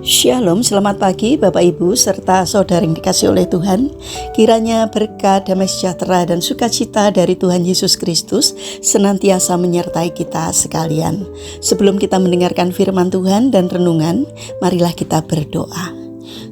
Shalom, selamat pagi Bapak Ibu serta saudara yang dikasihi oleh Tuhan. Kiranya berkat, damai sejahtera dan sukacita dari Tuhan Yesus Kristus senantiasa menyertai kita sekalian. Sebelum kita mendengarkan firman Tuhan dan renungan, marilah kita berdoa.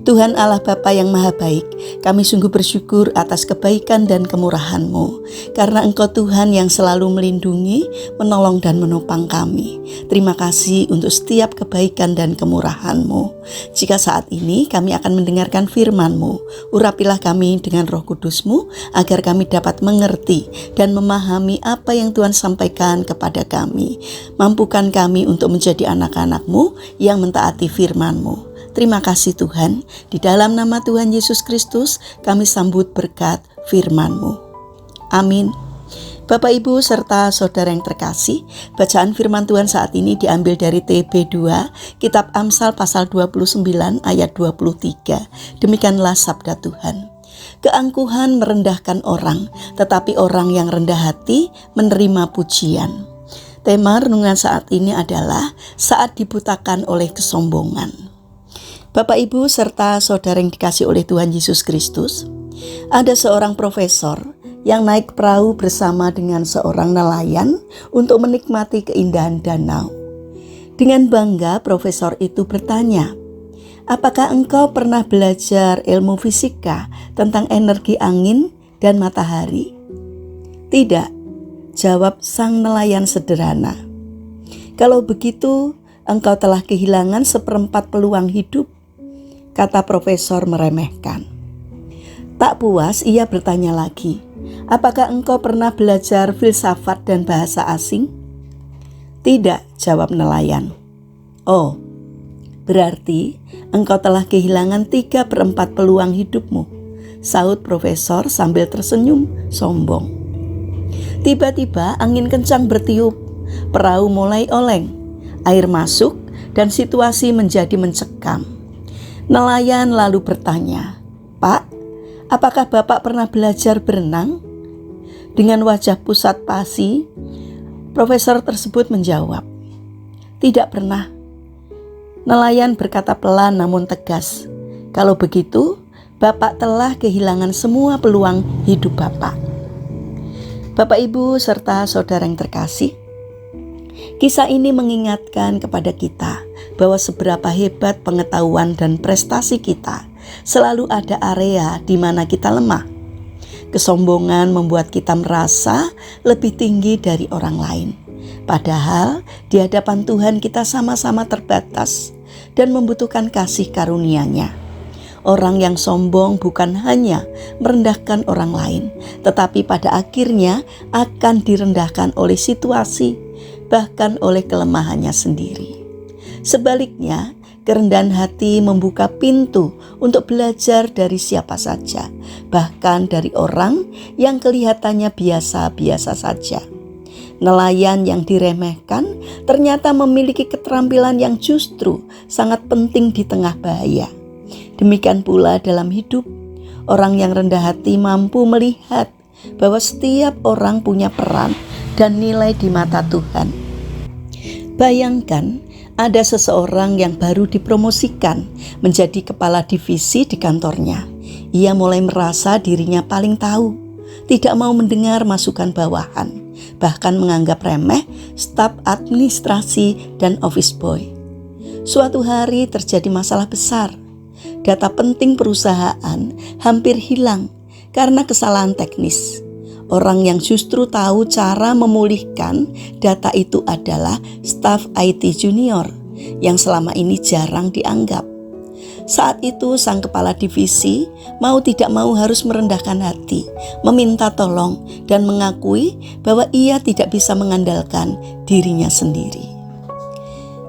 Tuhan Allah Bapa yang Maha Baik, kami sungguh bersyukur atas kebaikan dan kemurahan-Mu, karena Engkau Tuhan yang selalu melindungi, menolong dan menopang kami. Terima kasih untuk setiap kebaikan dan kemurahan-Mu. Jika saat ini kami akan mendengarkan firman-Mu, urapilah kami dengan Roh Kudus-Mu, agar kami dapat mengerti dan memahami apa yang Tuhan sampaikan kepada kami. Mampukan kami untuk menjadi anak-anak-Mu yang mentaati firman-Mu. Terima kasih Tuhan, di dalam nama Tuhan Yesus Kristus kami sambut berkat firman-Mu. Amin. Bapak Ibu serta saudara yang terkasih, bacaan firman Tuhan saat ini diambil dari TB2, Kitab Amsal pasal 29 ayat 23. Demikianlah sabda Tuhan. Keangkuhan merendahkan orang, tetapi orang yang rendah hati menerima pujian. Tema renungan saat ini adalah saat dibutakan oleh kesombongan. Bapak Ibu serta saudara yang dikasihi oleh Tuhan Yesus Kristus, ada seorang profesor yang naik perahu bersama dengan seorang nelayan untuk menikmati keindahan danau. Dengan bangga profesor itu bertanya, "Apakah engkau pernah belajar ilmu fisika tentang energi angin dan matahari?" "Tidak," jawab sang nelayan sederhana. "Kalau begitu, engkau telah kehilangan seperempat peluang hidup," kata profesor meremehkan. Tak puas, ia bertanya lagi, "Apakah engkau pernah belajar filsafat dan bahasa asing?" "Tidak," jawab nelayan. "Oh, berarti engkau telah kehilangan 3/4 peluang hidupmu," sahut profesor sambil tersenyum sombong. Tiba-tiba angin kencang bertiup, perahu mulai oleng, air masuk dan situasi menjadi mencekam. Nelayan lalu bertanya, "Pak, apakah Bapak pernah belajar berenang?" Dengan wajah pusat pasi, profesor tersebut menjawab, "Tidak pernah." Nelayan berkata pelan namun tegas, "Kalau begitu, Bapak telah kehilangan semua peluang hidup Bapak." Bapak Ibu serta saudara yang terkasih, kisah ini mengingatkan kepada kita bahwa seberapa hebat pengetahuan dan prestasi kita, selalu ada area di mana kita lemah. Kesombongan membuat kita merasa lebih tinggi dari orang lain. Padahal di hadapan Tuhan kita sama-sama terbatas dan membutuhkan kasih karunia-Nya. Orang yang sombong bukan hanya merendahkan orang lain, tetapi pada akhirnya akan direndahkan oleh situasi, bahkan oleh kelemahannya sendiri. Sebaliknya, kerendahan hati membuka pintu untuk belajar dari siapa saja, bahkan dari orang yang kelihatannya biasa-biasa saja. Nelayan yang diremehkan ternyata memiliki keterampilan yang justru sangat penting di tengah bahaya. Demikian pula dalam hidup, orang yang rendah hati mampu melihat bahwa setiap orang punya peran dan nilai di mata Tuhan. Bayangkan, ada seseorang yang baru dipromosikan menjadi kepala divisi di kantornya. Ia mulai merasa dirinya paling tahu, tidak mau mendengar masukan bawahan, bahkan menganggap remeh staf administrasi dan office boy. Suatu hari terjadi masalah besar. Data penting perusahaan hampir hilang karena kesalahan teknis. Orang yang justru tahu cara memulihkan data itu adalah staf IT junior yang selama ini jarang dianggap. Saat itu sang kepala divisi mau tidak mau harus merendahkan hati, meminta tolong dan mengakui bahwa ia tidak bisa mengandalkan dirinya sendiri.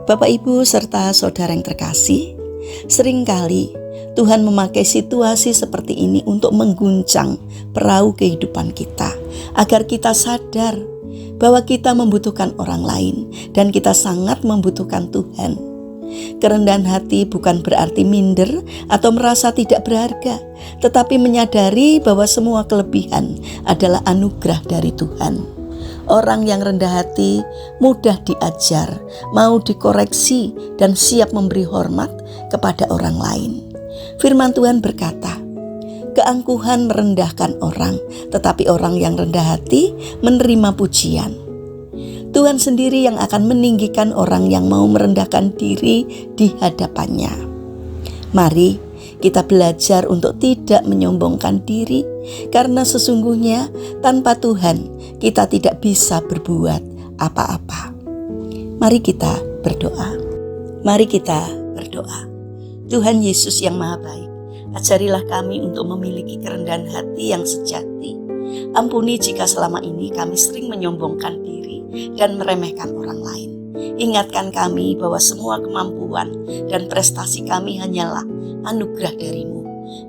Bapak Ibu serta saudara yang terkasih, seringkali Tuhan memakai situasi seperti ini untuk mengguncang perahu kehidupan kita, agar kita sadar bahwa kita membutuhkan orang lain dan kita sangat membutuhkan Tuhan. Kerendahan hati bukan berarti minder atau merasa tidak berharga, tetapi menyadari bahwa semua kelebihan adalah anugerah dari Tuhan. Orang yang rendah hati mudah diajar, mau dikoreksi, dan siap memberi hormat kepada orang lain. Firman Tuhan berkata, keangkuhan merendahkan orang, tetapi orang yang rendah hati menerima pujian. Tuhan sendiri yang akan meninggikan orang yang mau merendahkan diri di hadapannya. Mari kita belajar untuk tidak menyombongkan diri, karena sesungguhnya tanpa Tuhan kita tidak bisa berbuat apa-apa. Mari kita berdoa. Mari kita berdoa. Tuhan Yesus yang Maha Baik, ajarilah kami untuk memiliki kerendahan hati yang sejati. Ampuni jika selama ini kami sering menyombongkan diri dan meremehkan orang lain. Ingatkan kami bahwa semua kemampuan dan prestasi kami hanyalah anugerah dari-Mu.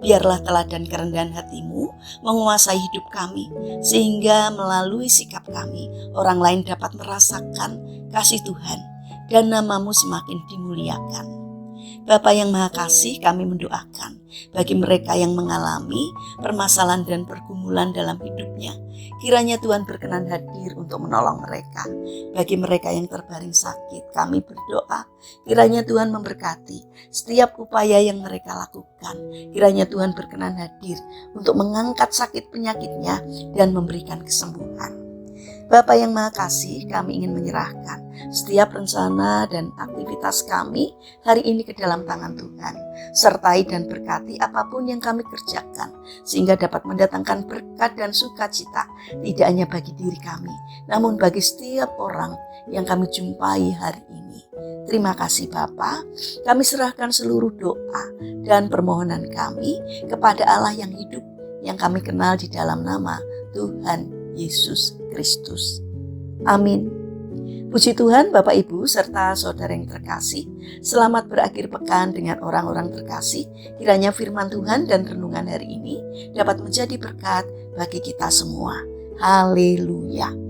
Biarlah teladan kerendahan hati-Mu menguasai hidup kami, sehingga melalui sikap kami, orang lain dapat merasakan kasih Tuhan dan nama-Mu semakin dimuliakan. Bapa yang Maha Kasih, kami mendoakan bagi mereka yang mengalami permasalahan dan pergumulan dalam hidupnya. Kiranya Tuhan berkenan hadir untuk menolong mereka. Bagi mereka yang terbaring sakit, kami berdoa kiranya Tuhan memberkati setiap upaya yang mereka lakukan. Kiranya Tuhan berkenan hadir untuk mengangkat sakit penyakitnya dan memberikan kesembuhan. Bapa yang Maha Kasih, kami ingin menyerahkan setiap rencana dan aktivitas kami hari ini ke dalam tangan Tuhan. Sertai dan berkati apapun yang kami kerjakan, sehingga dapat mendatangkan berkat dan sukacita, tidak hanya bagi diri kami, namun bagi setiap orang yang kami jumpai hari ini. Terima kasih Bapa, kami serahkan seluruh doa dan permohonan kami kepada Allah yang hidup, yang kami kenal di dalam nama Tuhan Yesus Kristus. Amin. Puji Tuhan, Bapak Ibu serta saudara yang terkasih, selamat berakhir pekan dengan orang-orang terkasih. Kiranya firman Tuhan dan renungan hari ini dapat menjadi berkat bagi kita semua. Haleluya.